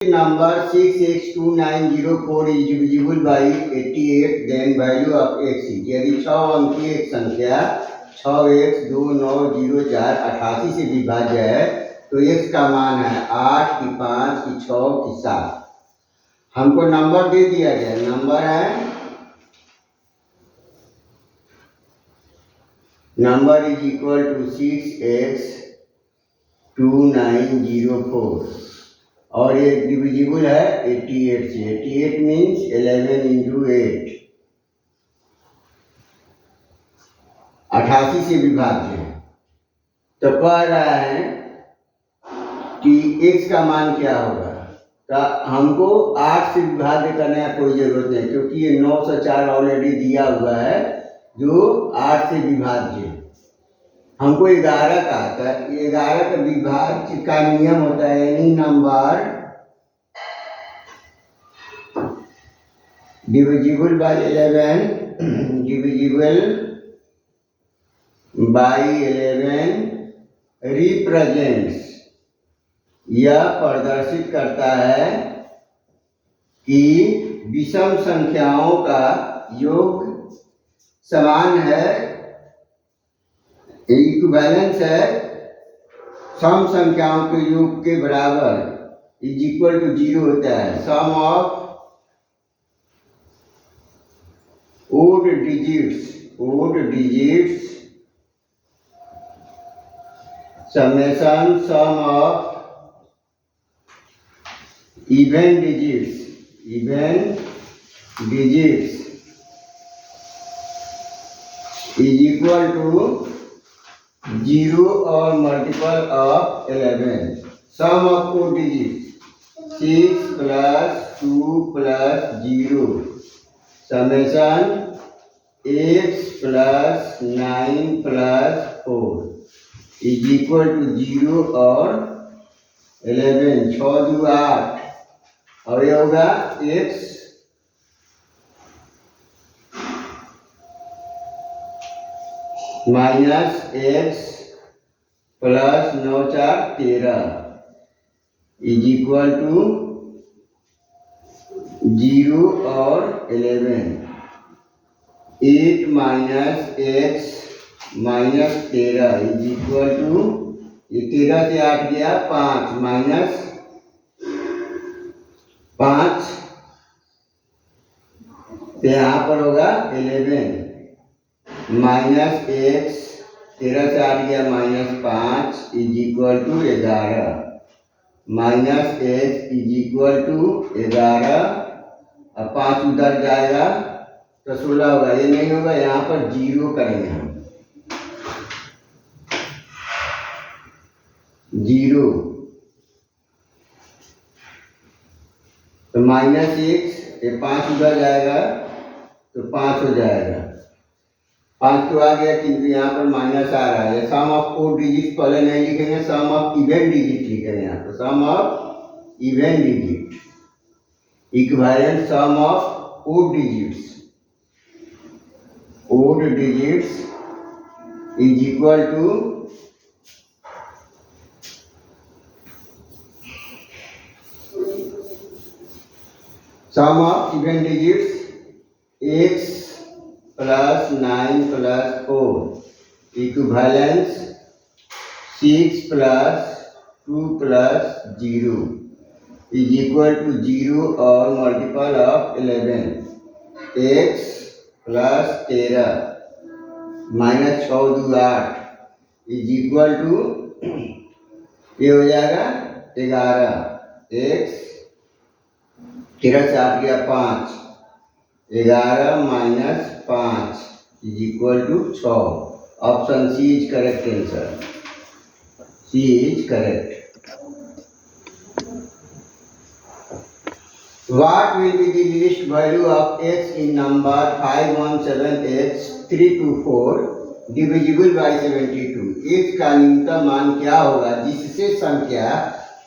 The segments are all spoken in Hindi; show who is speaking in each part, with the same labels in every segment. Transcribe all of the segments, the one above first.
Speaker 1: Number 6x2904 is divisible by 88, then value of x is यदि 6 अंकीय एक संख्या 6x2904 से विभाज्य है तो x का मान है 8 की 5 की 6 की 7। हमको नंबर दे दिया गया, number is equal to 6x2904 और ये डिविजिबल है 88 से। 88 मीन्स 11 इंटू 8, 88 से विभाज्य है। तो कह रहा है कि x का मान क्या होगा, तो हमको 8 से विभाज्य करने का कोई जरूरत नहीं, क्योंकि ये 904 ऑलरेडी दिया हुआ है जो 8 से विभाज्य है। हमको 11 का आता है, 11 का विभाज्य का नियम होता है any number divisible by 11 represents, यह प्रदर्शित करता है कि विषम संख्याओं का योग समान है, इक्विवेलेंस है, सम संख्याओं के योग के बराबर इज इक्वल टू 0 होता है। सम of odd digits summation sum of even digits is equal to 0 or multiple of 11. Sum of odd digits 6 plus 2 plus 0 summation x plus 9 plus 4 is equal to 0 और 11। 6 2 8 और ये होगा x minus x plus 9 4 13 is equal to 0 और 11। 8 minus x minus 13 is equal to, ये 13 से 8 गया 5 माइनस 5, तो यहाँ पर होगा 11 माइनस x 13 से 8 गया minus 5 is equal to 11 minus x is equal to 11। अब 5 उधर जाएगा तो 16 होगा, ये नहीं होगा, यहाँ पर 0 करेंगे हम, 0 तो माइनस x, ये 5 उधर जाएगा तो 5 हो जाएगा, 5 तो आ गया किंतु यहाँ पर माइनस आ रहा है। सम ऑफ 4 डिजिट पहले नहीं लिखेंगे, सम ऑफ इवन डिजिट लिखेंगे यहाँ पर, sum of even digit equivalent sum of odd digits is equal to sum of even digits x plus 9 plus 4 equivalence 6 plus 2 plus 0 is equal to 0 और multiple of 11 x plus 13 minus 6 2 8 is equal to, ये हो जाएगा 11 x 13 से 8 गया 5, 11 minus 5 is equal to 6। Option C is correct answer, C is correct. What will be the least value of x in number 517x324 divisible by 72? x का न्यूनतम मान क्या होगा जिससे संख्या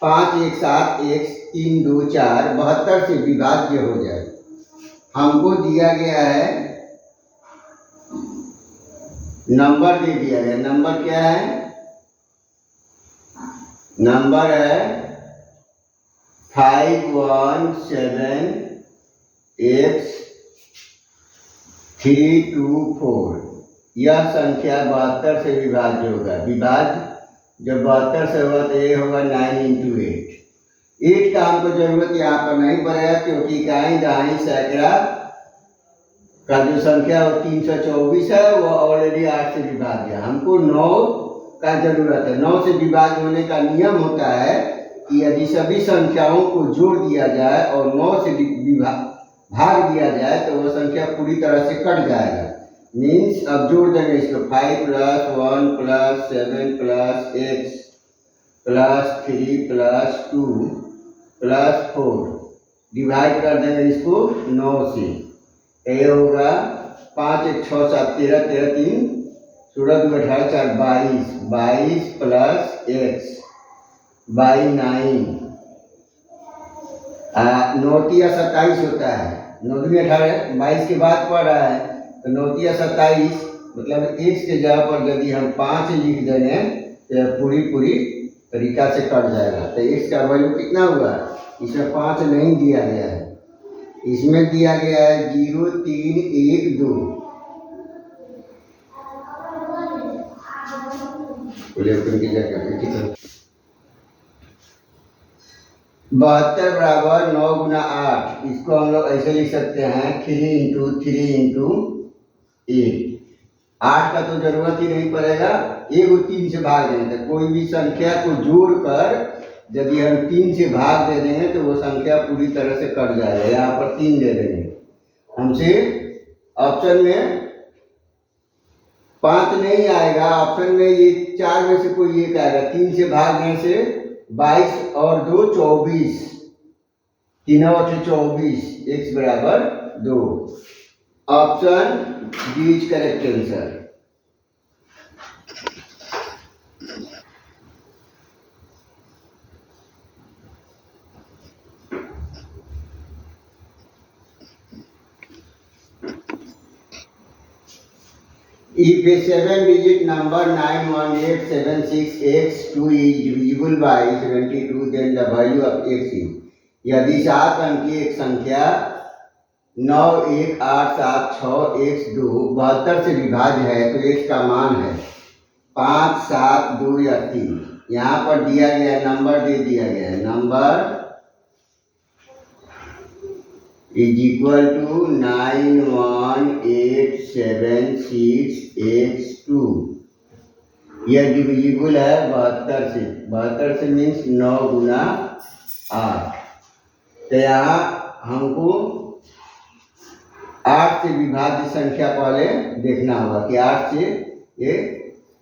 Speaker 1: 5 1 7 x 3 2 4 72 से विभाज्य हो जाए। हमको दिया गया है, नंबर दे दिया गया, नंबर क्या है, नंबर है 517x 324। यह संख्या 72 से विभाज्य होगा। विभाज्य जब 72 से होगा तो ये होगा 9 × 8। 8 का हमको जरूरत यहाँ पर नहीं पड़ेगा क्योंकि इकाई दहाई सैकड़ा का जो संख्या वो 324 है, वो ऑलरेडी 8 से विभाज्य है। हमको 9 का जरूरत है। 9 से विभाज्य होने का नियम होता है कि यदि सभी संख्याओं को जोड़ दिया जाए और 9 से भाग दिया जाए तो वह संख्या पूरी तरह से कट जाएगा। मीन्स अब जोड़ देंगे इसको 5 + 1 + 7 + x + 3 + 2 + 4 डिवाइड कर देंगे इसको 9 से। ये होगा 5 × 1 = 6 × 7 = 13 13 3 16 2 18 4 22 22 + x बाई 9 9 × 27 होता है। 9 × 18 22 के बाद पढ़ रहा है तो 9 × 27 मतलब x के जगह पर यदि हम 5 लिख देंगे तो पूरी तरीका से कट जाएगा। तो x का वैल्यू कितना हुआ? इसमें 5 नहीं दिया गया है, इसमें दिया गया है 0 3 1 2। बोले अपन की जगह ठीक है। 72 बराबर 9 × 8। इसको हम लोग ऐसे लिख सकते हैं 3 × 3 × 8। 8 का तो जरूरत ही नहीं पड़ेगा, 1 को 3 से भाग देंगे। तो कोई भी संख्या को जोड़कर यदि हम 3 से भाग दे देंगे तो वो संख्या पूरी तरह से कट जाएगा। यहाँ पर 3 दे देंगे। हमसे ऑप्शन में 5 नहीं आएगा, ऑप्शन में ये 4 में से कोई एक आएगा। 3 से भागने से 22 और 2 24, 3 और 8 24, x बराबर 2। Option D is correct answer. If a 7-digit number 91876x2 is divisible by 72, then the value of x is। यदि 7 अंकीय एक संख्या 91876x2 72 से विभाज्य है तो x का मान है 5 7 2 या 3। यहाँ पर दिया गया नंबर दे दिया गया है, number is equal to 91876x2। यह डिविजिबल है 72 से। 72 से मीन्स 9 × 8। तो यहाँ हमको 8 से विभाज्य संख्या पहले देखना होगा कि 8 से ये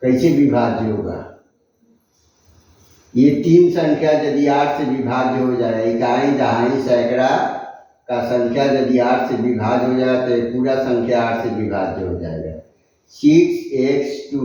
Speaker 1: कैसे विभाज्य होगा। ये 3 संख्या यदि 8 से विभाज्य हो जाए, इकाई दहाई सैकड़ा का संख्या यदि 8 से विभाज्य हो जाए तो पूरा संख्या 8 से विभाज्य हो जाएगा। 6x2